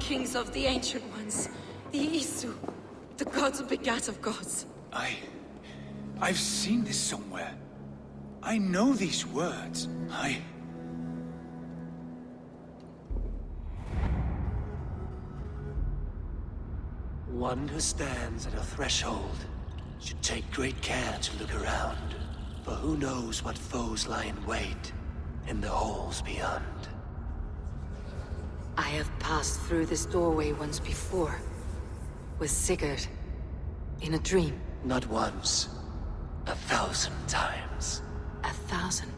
kings of the Ancient Ones, the Isu, the gods begat of gods. I've seen this somewhere. I know these words. One who stands at a threshold should take great care to look around, for who knows what foes lie in wait in the halls beyond. I have passed through this doorway once before, with Sigurd, in a dream. Not once, 1,000 times. 1,000.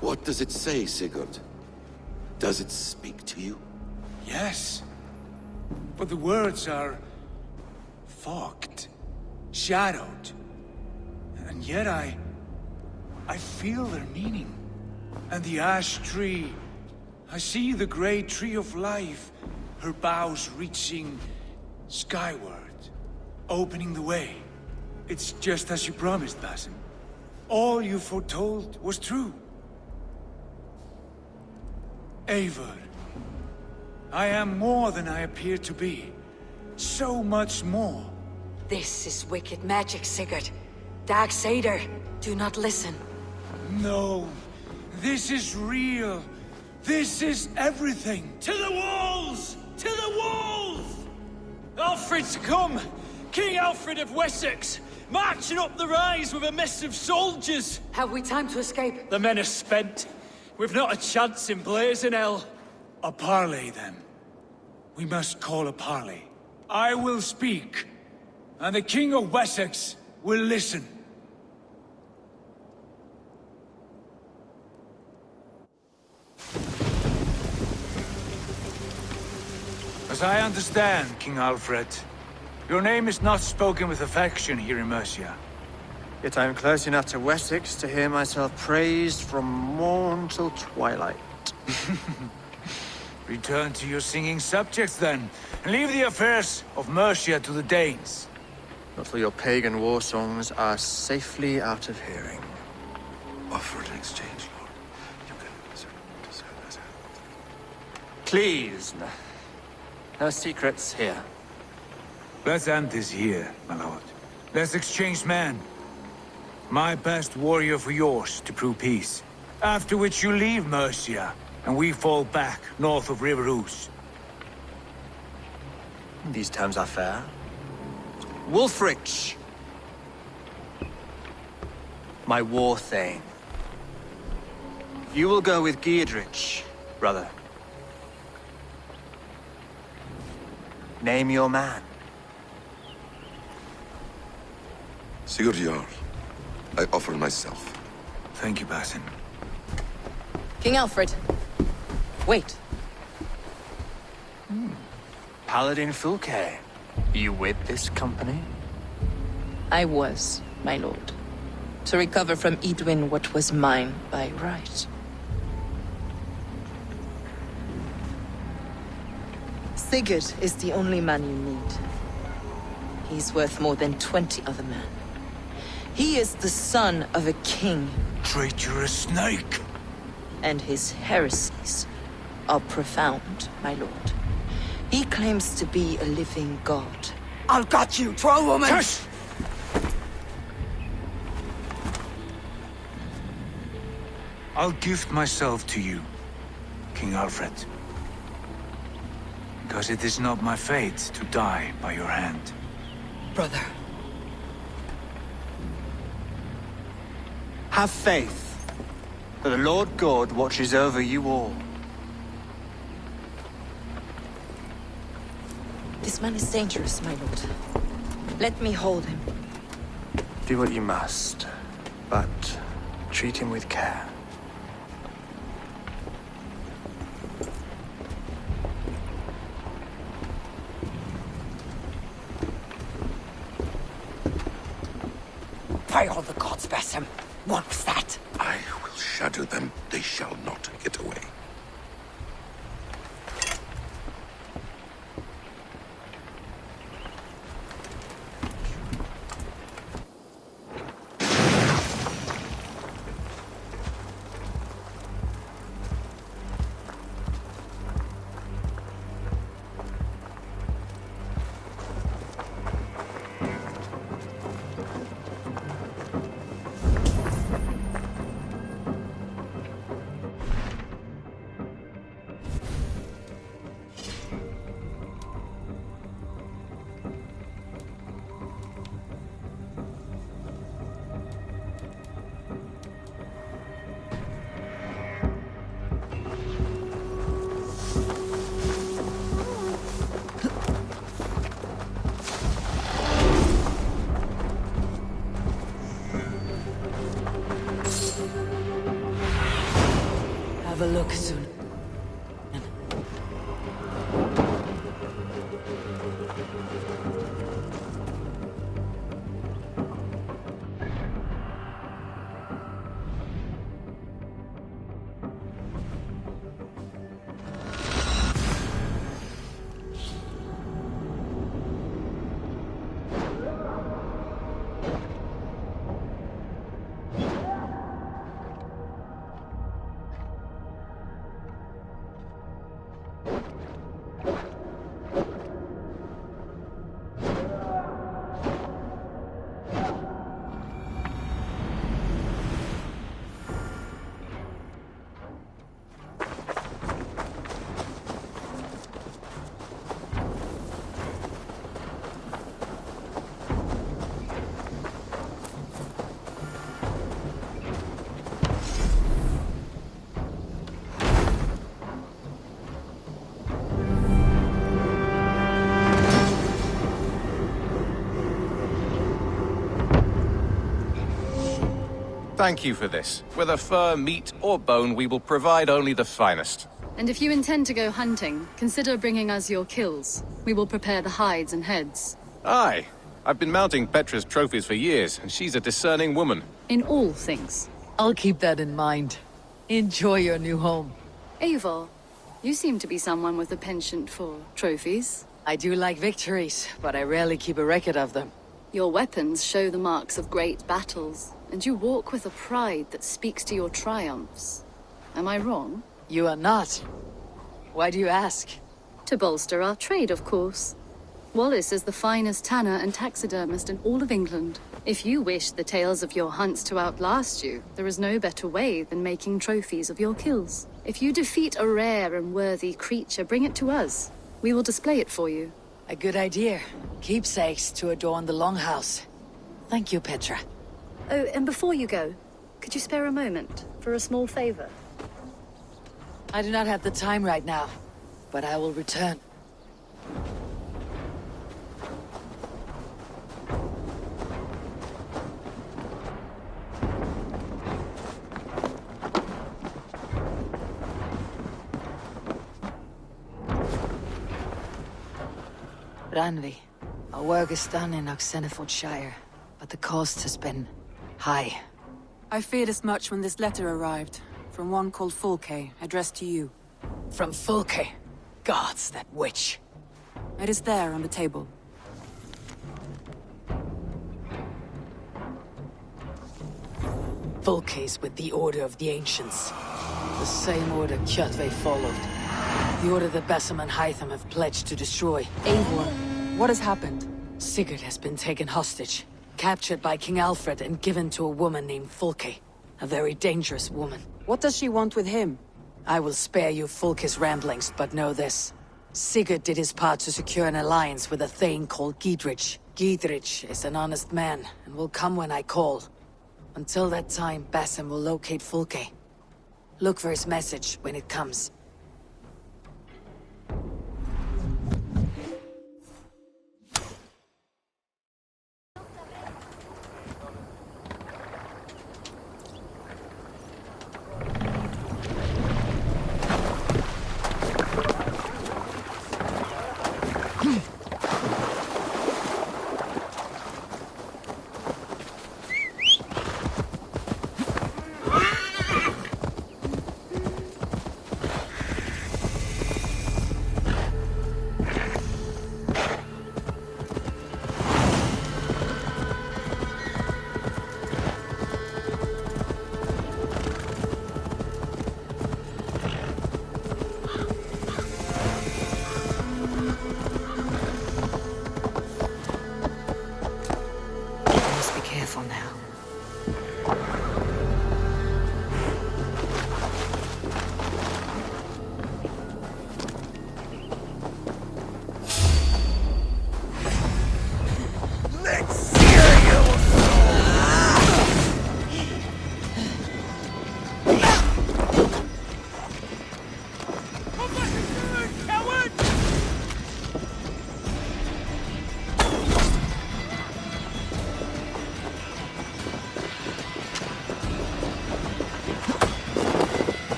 What does it say, Sigurd? Does it speak to you? Yes. But the words are... fogged. Shadowed. And yet I feel their meaning. And the ash tree... I see the great tree of life, her boughs reaching skyward, opening the way. It's just as you promised, Basim. All you foretold was true. Eivor, I am more than I appear to be. So much more. This is wicked magic, Sigurd. Darksader, do not listen. No, this is real. This is everything. To the walls! To the walls! Alfred's come! King Alfred of Wessex! Marching up the rise with a mess of soldiers! Have we time to escape? The men are spent. We've not a chance in blazing hell. A parley, then. We must call a parley. I will speak, and the King of Wessex will listen. As I understand, King Alfred, your name is not spoken with affection here in Mercia. Yet I am close enough to Wessex to hear myself praised from morn till twilight. Return to your singing subjects, then, and leave the affairs of Mercia to the Danes. Not till your pagan war songs are safely out of hearing. Offer an exchange, Lord. You can... Please, no secrets here. Let's end this here, my lord. Let's exchange men. My best warrior for yours to prove peace. After which you leave Mercia, and we fall back north of River Ouse. These terms are fair. Wulfrich! My war thane. You will go with Giedrich, brother. Name your man. Sigurd Jarl, I offer myself. Thank you, Basim. King Alfred. Wait. Paladin Fulke. You with this company? I was, my lord. To recover from Edwin what was mine by right. Sigurd is the only man you need. He's worth more than 20 other men. He is the son of a king. Traitorous snake! And his heresies are profound, my lord. He claims to be a living god. I'll got you, troll woman! Tush! I'll gift myself to you, King Alfred. Because it is not my fate to die by your hand. Brother. Have faith that the Lord God watches over you all. This man is dangerous, my lord. Let me hold him. Do what you must, but treat him with care. Defy all the gods, Basim. What was that? I will shadow them. They shall not get away. Have a look soon. Thank you for this. Whether fur, meat, or bone, we will provide only the finest. And if you intend to go hunting, consider bringing us your kills. We will prepare the hides and heads. Aye. I've been mounting Petra's trophies for years, and she's a discerning woman. In all things. I'll keep that in mind. Enjoy your new home. Eivor, you seem to be someone with a penchant for trophies. I do like victories, but I rarely keep a record of them. Your weapons show the marks of great battles, and you walk with a pride that speaks to your triumphs. Am I wrong? You are not. Why do you ask? To bolster our trade, of course. Wallace is the finest tanner and taxidermist in all of England. If you wish the tales of your hunts to outlast you, there is no better way than making trophies of your kills. If you defeat a rare and worthy creature, bring it to us. We will display it for you. A good idea. Keepsakes to adorn the longhouse. Thank you, Petra. Oh, and before you go, could you spare a moment for a small favor? I do not have the time right now, but I will return. Ranvi, our work is done in Oxenfordshire, but the cost has been high. I feared as much when this letter arrived, from one called Fulke, addressed to you. From Fulke? Gods, that witch. It is there on the table. Fulke's with the Order of the Ancients. The same order Kjotve followed. The order that Basim and Hytham have pledged to destroy. Eivor, what has happened? Sigurd has been taken hostage, captured by King Alfred and given to a woman named Fulke. A very dangerous woman. What does she want with him? I will spare you Fulke's ramblings, but know this. Sigurd did his part to secure an alliance with a thane called Gidrich. Gidrich is an honest man, and will come when I call. Until that time, Basim will locate Fulke. Look for his message when it comes.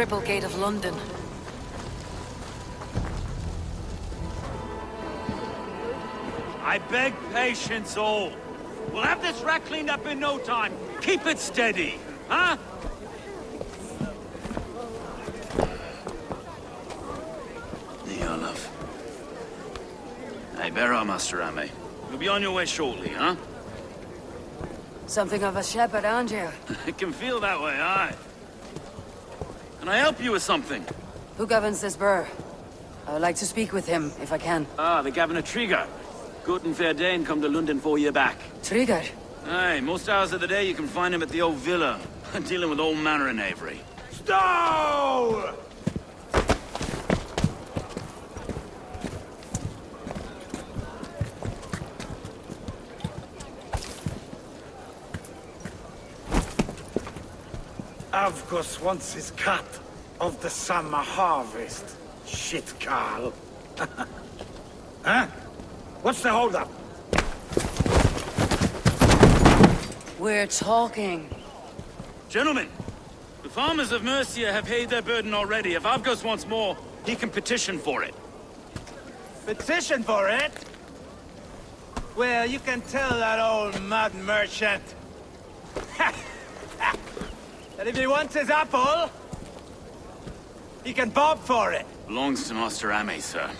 triple gate of London. I beg patience, all. We'll have this rat cleaned up in no time. Keep it steady, huh? Here, love. Hey, bear up, Master Ame. You'll be on your way shortly, huh? Something of a shepherd, aren't you? It can feel that way, aye. Can I help you with something? Who governs this burr? I would like to speak with him, if I can. Ah, the Governor Trigger. Good and fair Dane come to London 4 year back. Trigger? Aye, most hours of the day you can find him at the old villa, dealing with all manner in Avery. Stow! Avgos wants his cut of the summer harvest. Shit, Carl. Huh? What's the holdup? We're talking. Gentlemen, the farmers of Mercia have paid their burden already. If Avgos wants more, he can petition for it. Petition for it? Well, you can tell that old mud merchant that if he wants his apple, he can bob for it. Belongs to Master Ame, sir.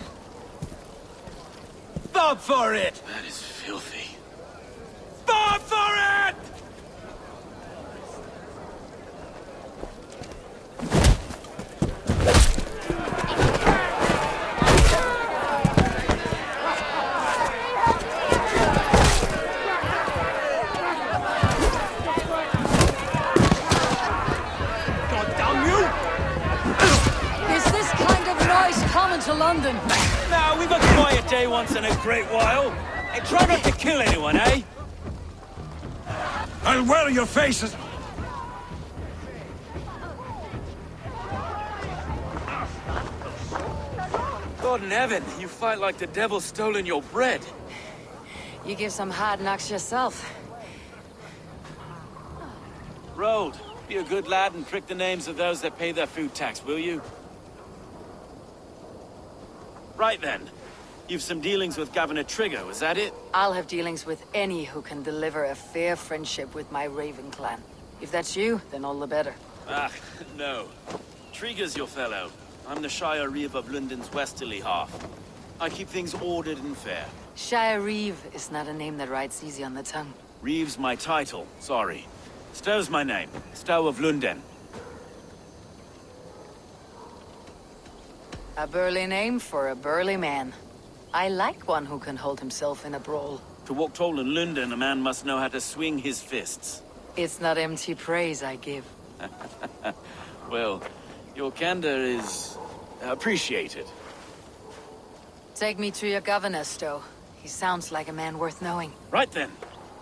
Bob for it! That is filthy. Bob for it! To London. Now, we've a quiet day once in a great while. And try not to kill anyone, eh? I'll wear your faces! God in heaven, you fight like the devil's stolen your bread. You give some hard knocks yourself. Rold, be a good lad and prick the names of those that pay their food tax, will you? Right then. You've some dealings with Governor Trigger, was that it? I'll have dealings with any who can deliver a fair friendship with my Raven clan. If that's you, then all the better. Ah, no. Trigger's your fellow. I'm the Shire Reeve of London's westerly half. I keep things ordered and fair. Shire Reeve is not a name that rides easy on the tongue. Reeve's my title, sorry. Stow's my name. Stow of London. A burly name for a burly man. I like one who can hold himself in a brawl. To walk tall in London, a man must know how to swing his fists. It's not empty praise I give. Well, your candor is appreciated. Take me to your governor, Stow. He sounds like a man worth knowing. Right then.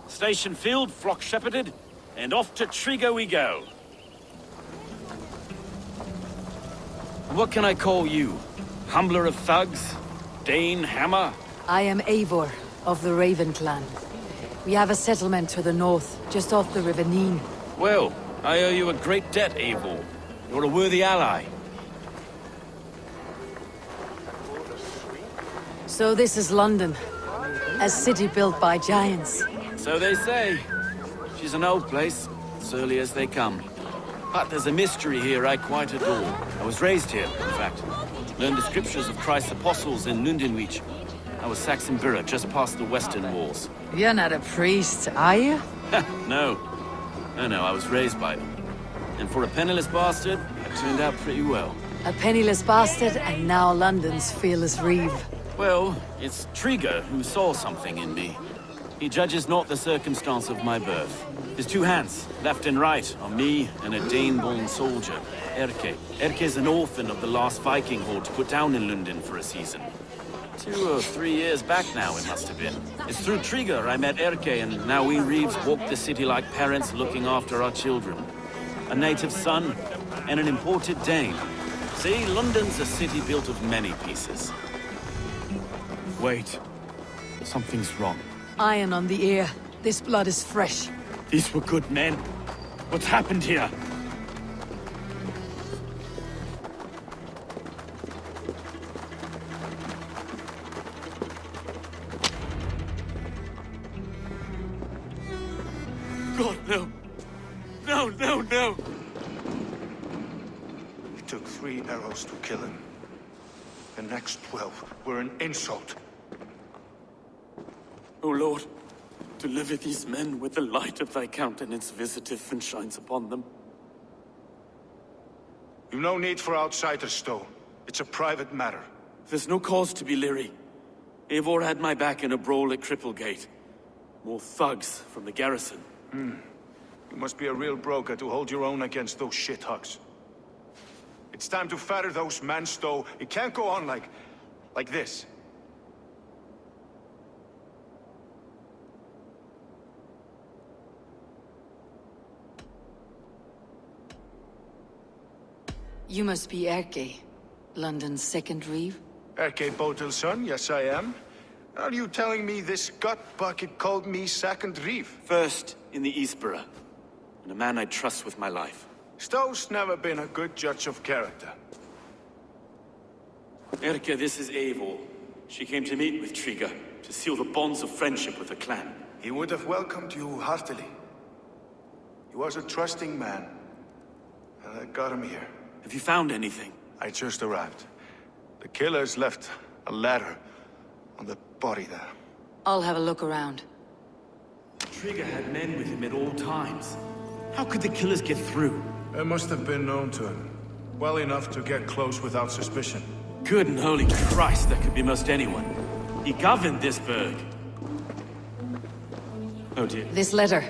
Station filled, flock shepherded, and off to Trigger we go. What can I call you? Humbler of thugs? Dane Hammer? I am Eivor, of the Raven clan. We have a settlement to the north, just off the River Neen. Well, I owe you a great debt, Eivor. You're a worthy ally. So this is London. A city built by giants. So they say. She's an old place, surly as they come. But there's a mystery here I quite adore. I was raised here, in fact. Learned the scriptures of Christ's apostles in Lundenwich. I was Saxon Borough, just past the western walls. You're not a priest, are you? No. No, I was raised by them. And for a penniless bastard, I turned out pretty well. A penniless bastard, and now London's fearless Reeve. Well, it's Trigger who saw something in me. He judges not the circumstance of my birth. His two hands, left and right, are me and a Dane-born soldier, Erke. Erke's an orphan of the last Viking horde put down in London for a season. 2 or 3 years back now, it must have been. It's through Trigger I met Erke, and now we Reeves walk the city like parents looking after our children. A native son, and an imported Dane. See, London's a city built of many pieces. Wait. Something's wrong. Iron on the ear. This blood is fresh. These were good men. What's happened here? God, no! No, no, no! It took 3 arrows to kill him. The next 12 were an insult. O Lord, deliver these men with the light of thy countenance visitive and shines upon them. You've no need for outsiders, Stowe. It's a private matter. There's no cause to be leery. Eivor had my back in a brawl at Cripplegate. More thugs from the garrison. You must be a real broker to hold your own against those shithugs. It's time to fetter those men, Stowe. It can't go on like this. You must be Erke, London's second reeve. Erke Botel's son, yes I am. Are you telling me this gut bucket called me second reeve? First in the Eastborough, and a man I trust with my life. Stowe's never been a good judge of character. Erke, this is Eivor. She came to meet with Triga, to seal the bonds of friendship with the clan. He would have welcomed you heartily. He was a trusting man, and I got him here. Have you found anything? I just arrived. The killers left a ladder on the body there. I'll have a look around. Triga had men with him at all times. How could the killers get through? They must have been known to him. Well enough to get close without suspicion. Good and holy Christ, that could be most anyone. He governed this burg. Oh dear. This letter.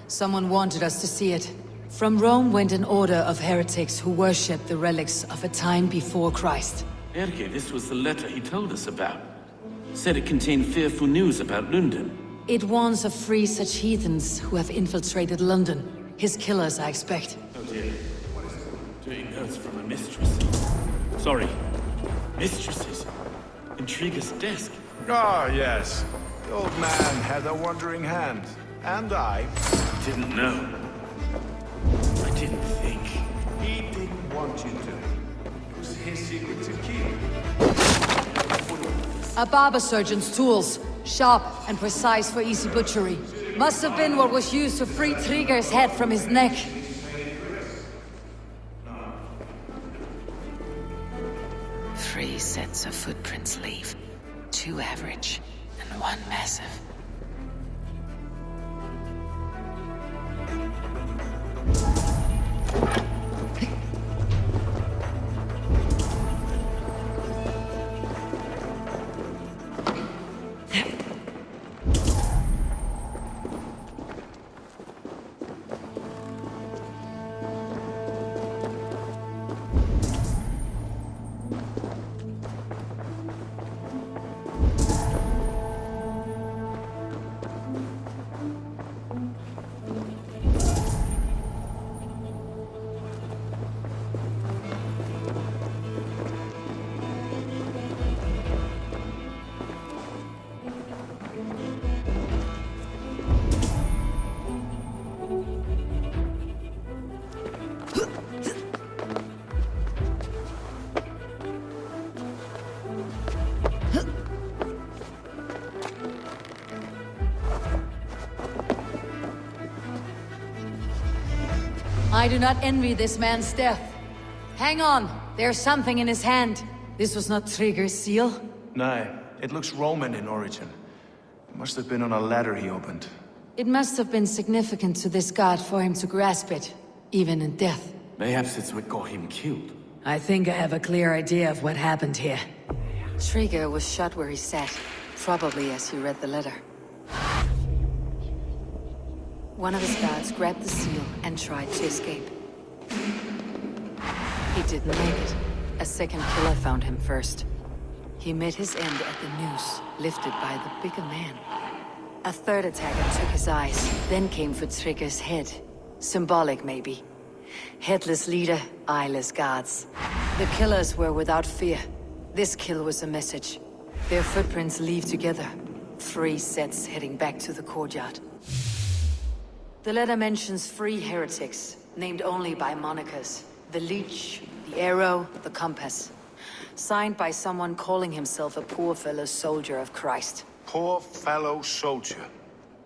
Someone wanted us to see it. From Rome went an order of heretics who worshipped the relics of a time before Christ. Erke, this was the letter he told us about. Said it contained fearful news about London. It warns of free such heathens who have infiltrated London. His killers, I expect. Oh dear. Doing notes from a mistress. Sorry. Mistresses. Intrigue's desk. Ah, yes. The old man had a wandering hand. And I didn't know. I didn't think. He didn't want you to. It was his secret to keep. A barber surgeon's tools. Sharp and precise for easy butchery. Must have been what was used to free Trigger's head from his neck. 3 sets of footprints leave. 2 average, and 1 massive. I do not envy this man's death. Hang on, there's something in his hand. This was not Trigger's seal? No, it looks Roman in origin. It must have been on a ladder he opened. It must have been significant to this god for him to grasp it, even in death. Perhaps it's what got him killed. I think I have a clear idea of what happened here. Trigger was shot where he sat, probably as he read the letter. One of his guards grabbed the seal and tried to escape. He didn't make it. A second killer found him first. He met his end at the noose, lifted by the bigger man. A third attacker took his eyes, then came for Trigger's head. Symbolic, maybe. Headless leader, eyeless guards. The killers were without fear. This kill was a message. Their footprints leave together. 3 sets heading back to the courtyard. The letter mentions 3 heretics, named only by monikers. The Leech, the Arrow, the Compass. Signed by someone calling himself a poor fellow soldier of Christ. Poor fellow soldier.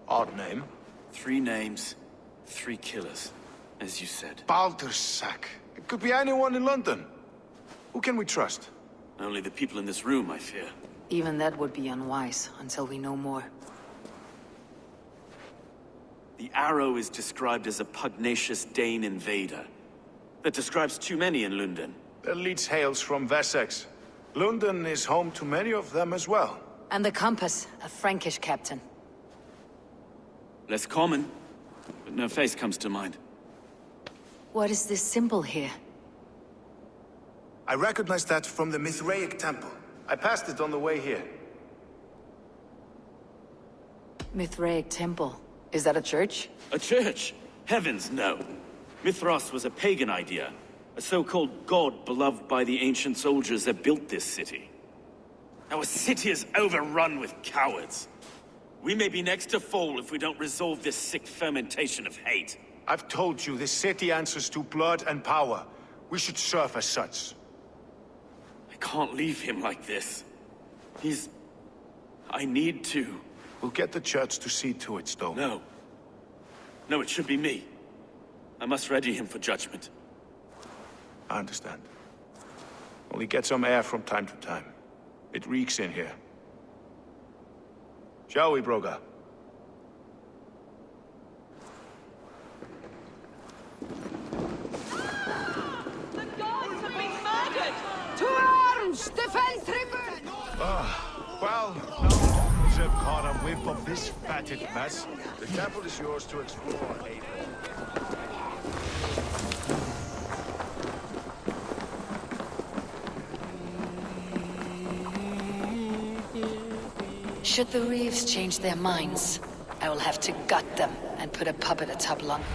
Odd name. 3 names. 3 killers, as you said. Baldersack. It could be anyone in London. Who can we trust? Only the people in this room, I fear. Even that would be unwise, until we know more. The Arrow is described as a pugnacious Dane invader. That describes too many in London. The leech hails from Wessex. London is home to many of them as well. And the Compass, a Frankish captain. Less common, but no face comes to mind. What is this symbol here? I recognize that from the Mithraic temple. I passed it on the way here. Mithraic temple. Is that a church? A church? Heavens, no. Mithras was a pagan idea. A so-called god beloved by the ancient soldiers that built this city. Our city is overrun with cowards. We may be next to fall if we don't resolve this sick fermentation of hate. I've told you, this city answers to blood and power. We should serve as such. I can't leave him like this. I need to. We'll get the church to see to it, Stone. No. No, it should be me. I must ready him for judgment. I understand. Only get some air from time to time. It reeks in here. Shall we, Broga? The gods have been murdered! To arms! Defend Tribune! Well, now Zeb caught a whiff of this fatted mess. The temple is yours to explore, Abel. Should the Reeves change their minds, I will have to gut them and put a puppet atop London.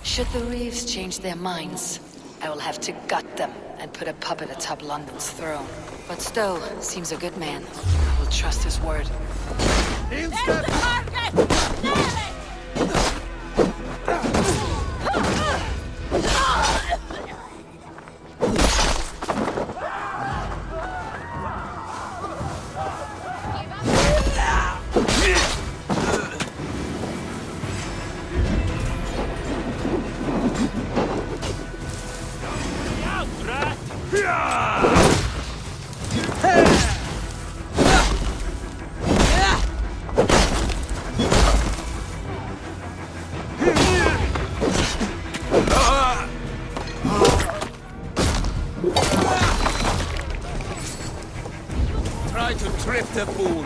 Should the Reeves change their minds, I will have to gut them and put a puppet atop London's throne. But Stowe seems a good man. I will trust his word. There's the target! Nail it! Try to trip the fool.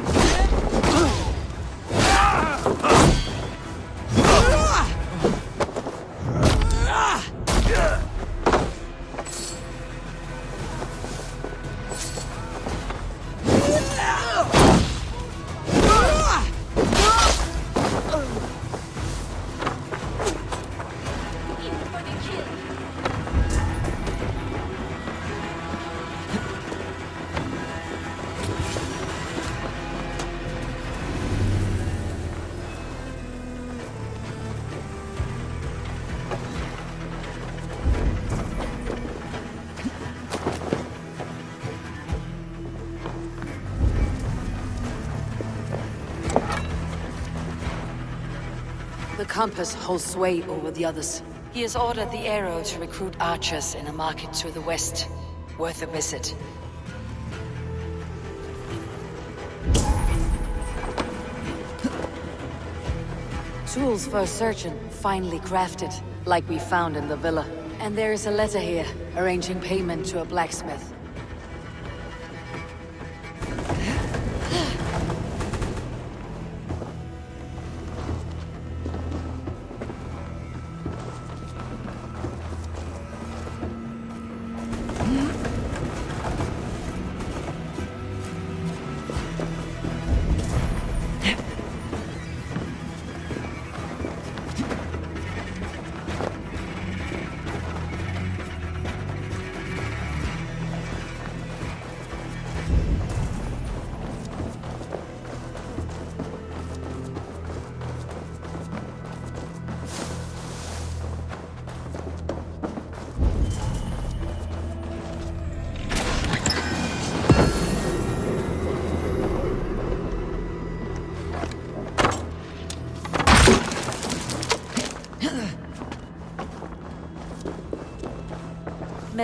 The Compass holds sway over the others. He has ordered the Arrow to recruit archers in a market to the west. Worth a visit. Tools for a surgeon, finely crafted, like we found in the villa. And there is a letter here, arranging payment to a blacksmith.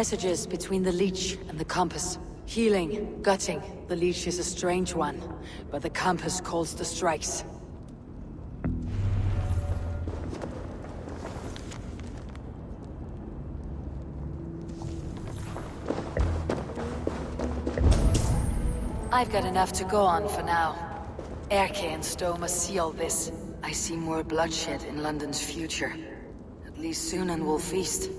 messages between the leech and the compass. Healing, gutting. The leech is a strange one, but the compass calls the strikes. I've got enough to go on for now. Erke and Stowe must see all this. I see more bloodshed in London's future. At least soon and we'll feast.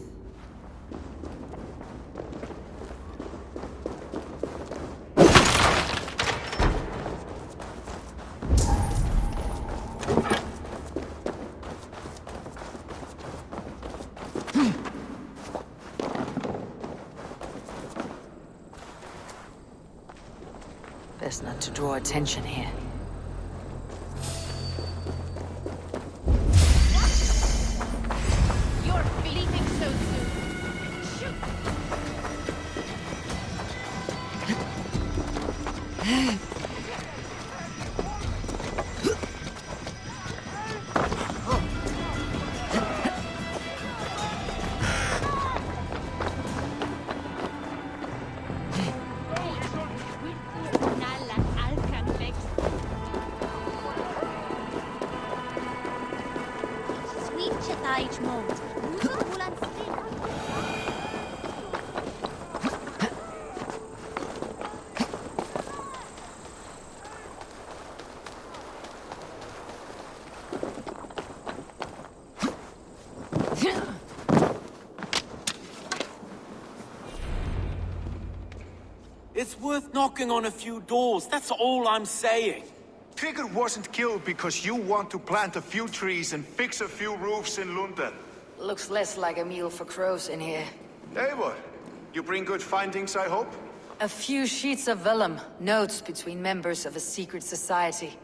Best not to draw attention here. You're leaving so soon. Shoot! It's worth knocking on a few doors, that's all I'm saying. Trigger wasn't killed because you want to plant a few trees and fix a few roofs in London. Looks less like a meal for crows in here. Eivor, you bring good findings, I hope? A few sheets of vellum, notes between members of a secret society.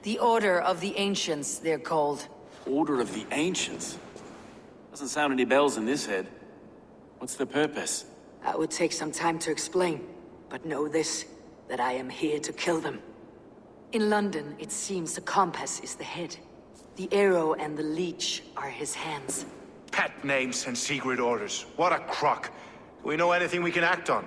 The Order of the Ancients, they're called. Order of the Ancients? Doesn't sound any bells in this head. What's the purpose? That would take some time to explain. But know this, that I am here to kill them. In London, it seems the compass is the head. The arrow and the leech are his hands. Pet names and secret orders. What a crock. Do we know anything we can act on?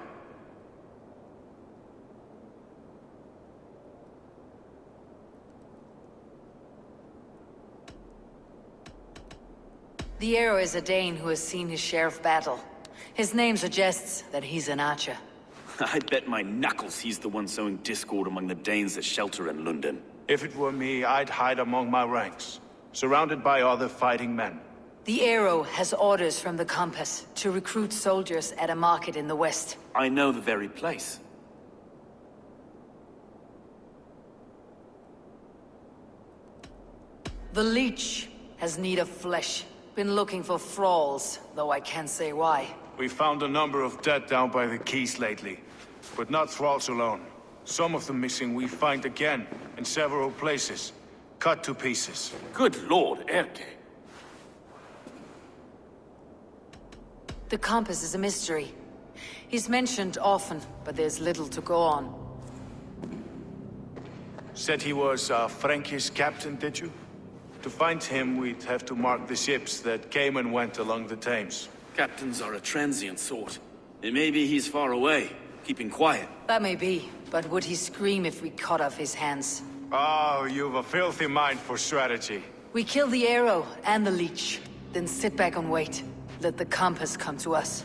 The arrow is a Dane who has seen his share of battle. His name suggests that he's an archer. I'd bet my knuckles he's the one sowing discord among the Danes that shelter in London. If it were me, I'd hide among my ranks, surrounded by other fighting men. The arrow has orders from the compass to recruit soldiers at a market in the west. I know the very place. The leech has need of flesh. Been looking for thralls, though I can't say why. We found a number of dead down by the quays lately, but not thralls alone. Some of the missing we find again, in several places, cut to pieces. Good lord, Erke. The compass is a mystery. He's mentioned often, but there's little to go on. Said he was a Frankish captain, did you? To find him, we'd have to mark the ships that came and went along the Thames. Captains are a transient sort. It may be he's far away, keeping quiet. That may be, but would he scream if we cut off his hands? Oh, you've a filthy mind for strategy. We kill the arrow and the leech, then sit back and wait. Let the compass come to us.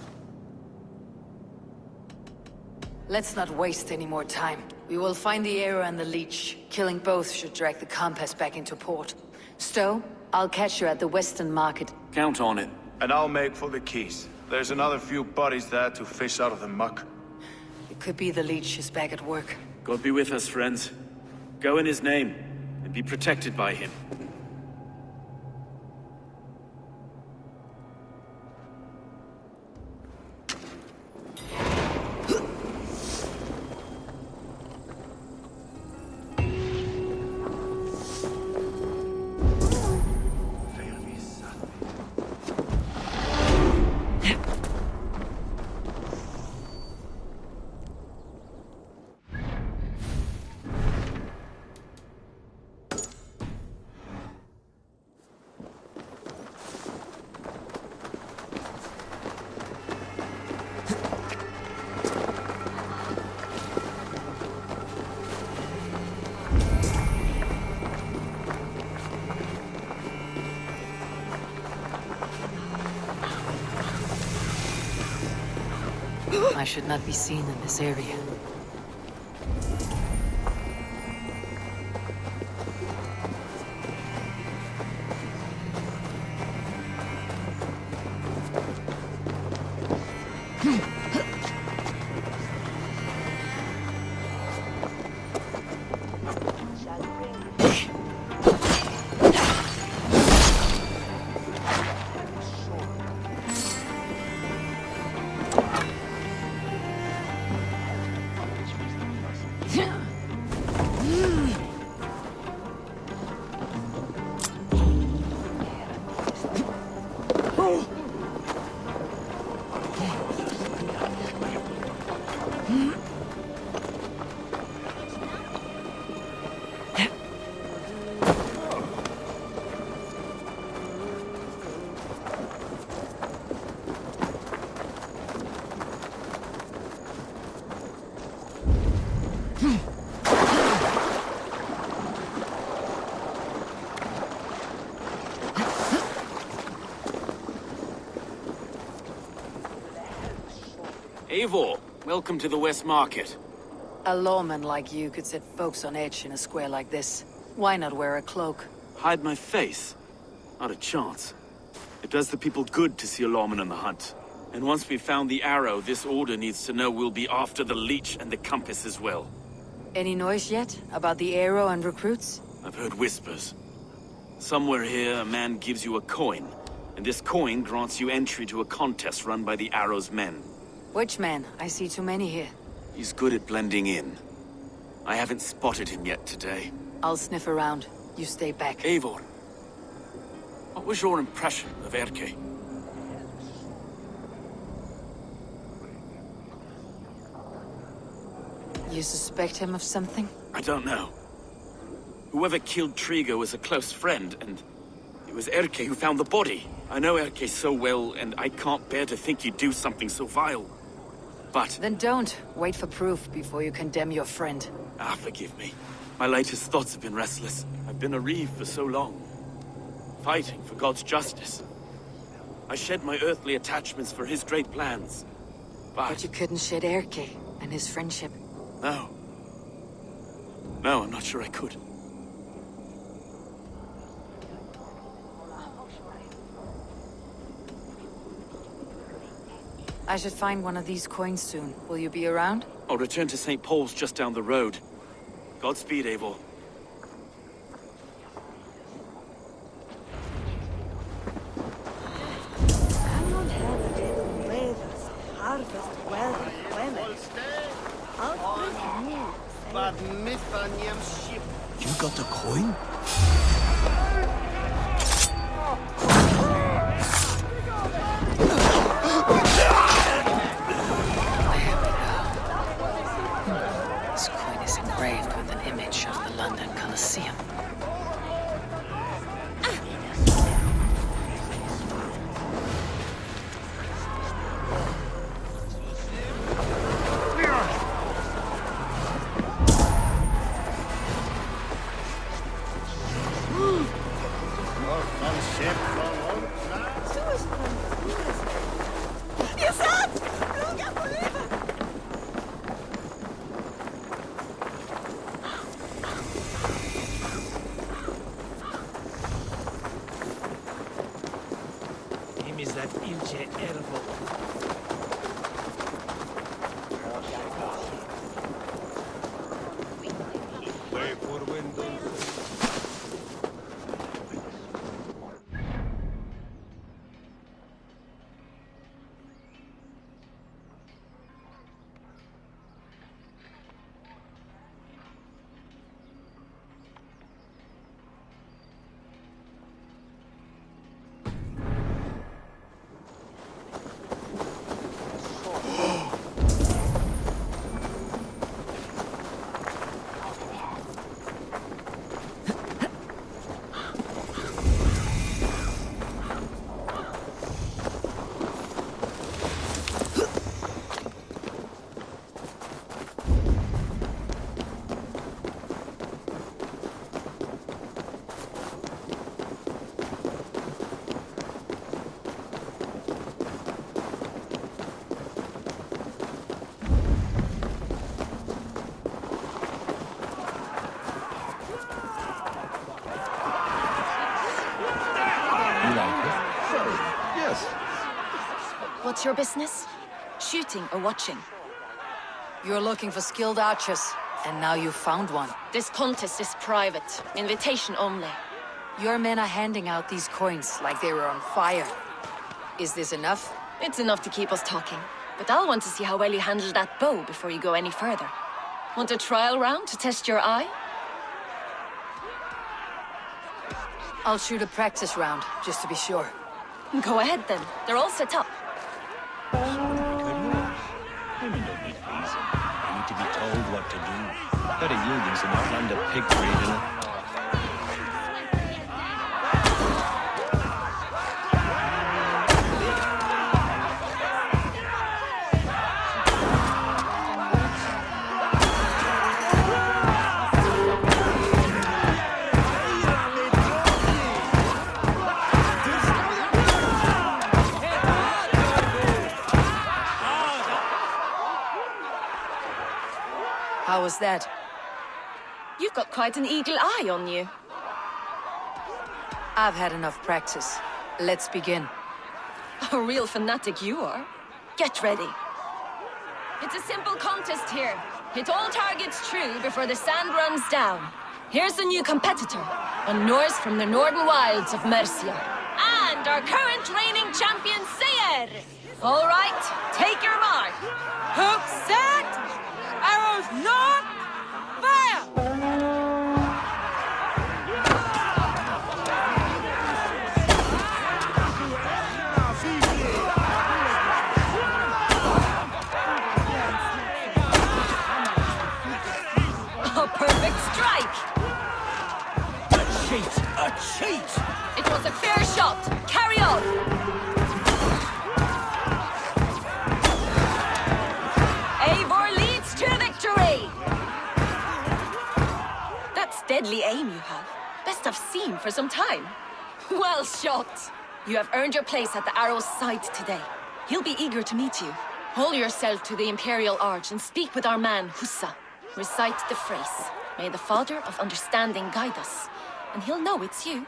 Let's not waste any more time. We will find the arrow and the leech. Killing both should drag the compass back into port. Stowe, I'll catch you at the Western Market. Count on it. And I'll make for the quays. There's another few bodies there to fish out of the muck. It could be the leech is back at work. God be with us, friends. Go in his name, and be protected by him. I should not be seen in this area. Eivor, welcome to the West Market. A lawman like you could set folks on edge in a square like this. Why not wear a cloak? Hide my face? Not a chance. It does the people good to see a lawman on the hunt. And once we've found the arrow, this order needs to know we'll be after the leech and the compass as well. Any noise yet about the arrow and recruits? I've heard whispers. Somewhere here, a man gives you a coin, and this coin grants you entry to a contest run by the arrow's men. Which man? I see too many here. He's good at blending in. I haven't spotted him yet today. I'll sniff around. You stay back. Eivor, what was your impression of Erke? You suspect him of something? I don't know. Whoever killed Triga was a close friend, and it was Erke who found the body. I know Erke so well, and I can't bear to think he'd do something so vile. But... Then don't. Wait for proof before you condemn your friend. Forgive me. My latest thoughts have been restless. I've been a reeve for so long. Fighting for God's justice. I shed my earthly attachments for his great plans. But you couldn't shed Erke and his friendship. No. No, I'm not sure I could. I should find one of these coins soon. Will you be around? I'll return to St. Paul's just down the road. Godspeed, Eivor. You got the coin? This coin is engraved with an image of the London Colosseum. What's your business? Shooting or watching? You're looking for skilled archers, and now you've found one. This contest is private. Invitation only. Your men are handing out these coins like they were on fire. Is this enough? It's enough to keep us talking. But I'll want to see how well you handle that bow before you go any further. Want a trial round to test your eye? I'll shoot a practice round, just to be sure. Go ahead then. They're all set up. Women don't need reason. They need to be told what to do. Better yieldings than outland a pig breed in it. How was that? You've got quite an eagle eye on you. I've had enough practice. Let's begin. A real fanatic you are. Get ready. It's a simple contest here. Hit all targets true before the sand runs down. Here's a new competitor, a Norse from the northern wilds of Mercia. And our current reigning champion, Sayer! All right, take your mark. Hook set! Arrows not! Fire! A perfect strike! A cheat! A cheat! It was a fair shot. Carry on! Eivor leads to victory! That's deadly aim you have. Best I've seen for some time. Well shot! You have earned your place at the arrow's side today. He'll be eager to meet you. Hold yourself to the Imperial Arch and speak with our man, Hussa. Recite the phrase. May the Father of Understanding guide us. And he'll know it's you.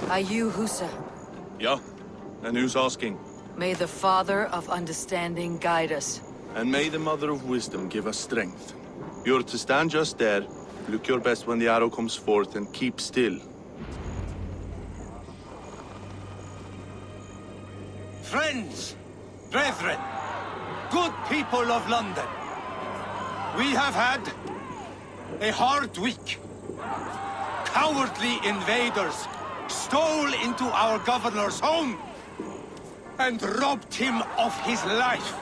Are you Husa? Yeah, and who's asking? May the Father of Understanding guide us. And may the Mother of Wisdom give us strength. You're to stand just there, look your best when the arrow comes forth, and keep still. Friends, brethren, good people of London, we have had a hard week. Cowardly invaders stole into our governor's home and robbed him of his life.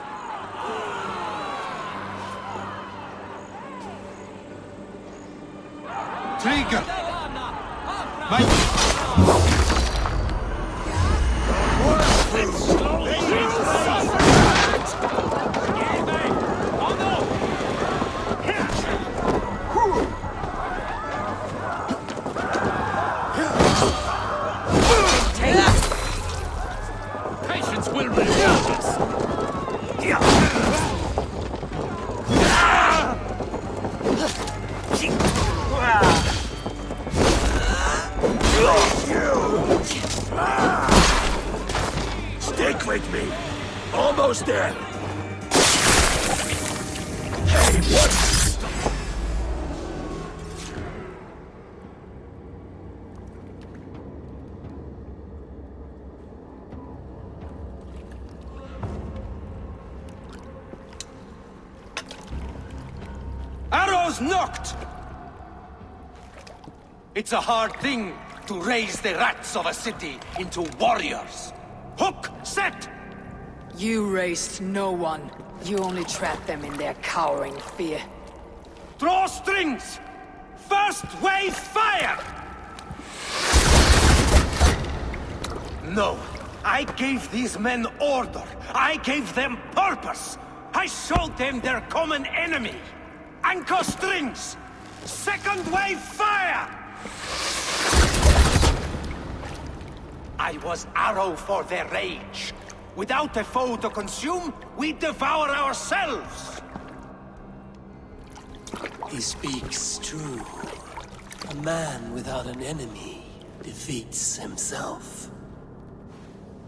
Trigger! Patience will reward us. Stick with me. Almost there. Hey, what? Arrows knocked! It's a hard thing to raise the rats of a city into warriors. Hook, set! You raised no one. You only trapped them in their cowering fear. Draw strings! First wave fire! No, I gave these men order. I gave them purpose. I showed them their common enemy. Anchor strings! Second wave fire! I was arrow for their rage. Without a foe to consume, we devour ourselves! He speaks true. A man without an enemy defeats himself.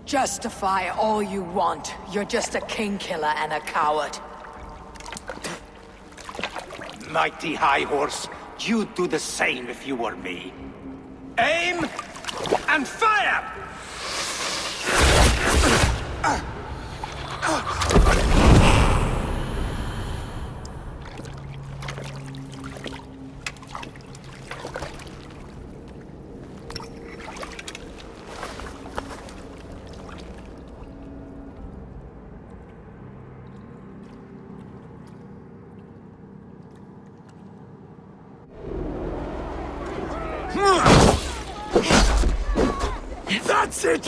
Justify all you want. You're just a king killer and a coward. Mighty High Horse, you'd do the same if you were me. Aim and fire! That's it!